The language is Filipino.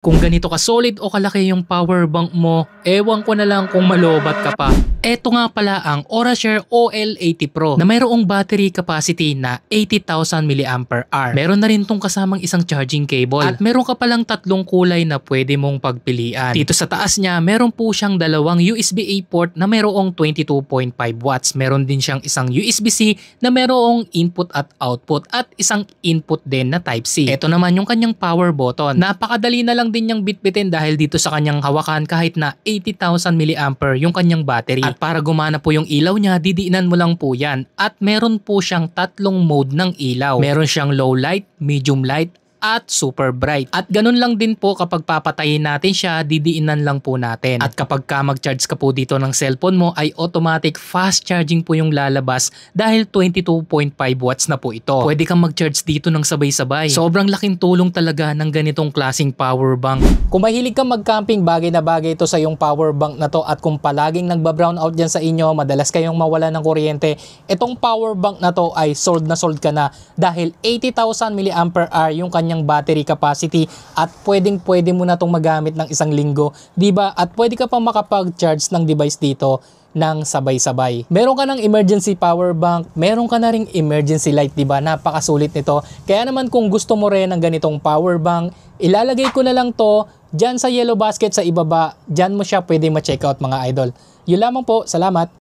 Kung ganito ka solid o kalaki yung power bank mo, ewan ko na lang kung malobat ka pa. Eto nga pala ang Orashare OL80 Pro na mayroong battery capacity na 80,000 mAh. Meron na rin tong kasamang isang charging cable at meron ka palang tatlong kulay na pwede mong pagpilian. Dito sa taas niya, meron po siyang dalawang USB-A port na mayroong 22.5 watts. Meron din siyang isang USB-C na mayroong input at output at isang input din na Type-C. Eto naman yung kanyang power button. Napakadali na lang din niyang bitbitin dahil dito sa kanyang hawakan kahit na 80,000 mAh yung kanyang battery. At para gumana po yung ilaw niya, didiinan mo lang po yan. At meron po siyang tatlong mode ng ilaw. Meron siyang low light, medium light, at super bright. At ganun lang din po kapag papatayin natin siya, didiinan lang po natin. At kapag ka mag-charge ka po dito ng cellphone mo ay automatic fast charging po yung lalabas dahil 22.5 watts na po ito. Pwede kang mag-charge dito ng sabay-sabay. Sobrang laking tulong talaga ng ganitong klaseng power bank. Kung mahilig kang mag-camping, bagay na bagay ito sa yung power bank na to. At kung palaging nagba-brown out dyan sa inyo, madalas kayong mawala ng kuryente, itong power bank na to ay sold ka na dahil 80,000 mAh yung kanyang battery capacity at pwede mo na itong magamit ng isang linggo, diba? At pwede ka pang makapag-charge ng device dito ng sabay-sabay. Meron ka ng emergency power bank, meron ka na ring emergency light, diba? Napakasulit nito. Kaya naman kung gusto mo rin ng ganitong power bank, ilalagay ko na lang to dyan sa yellow basket sa ibaba. Dyan mo siya pwede ma-check out mga idol. Yun lamang po. Salamat!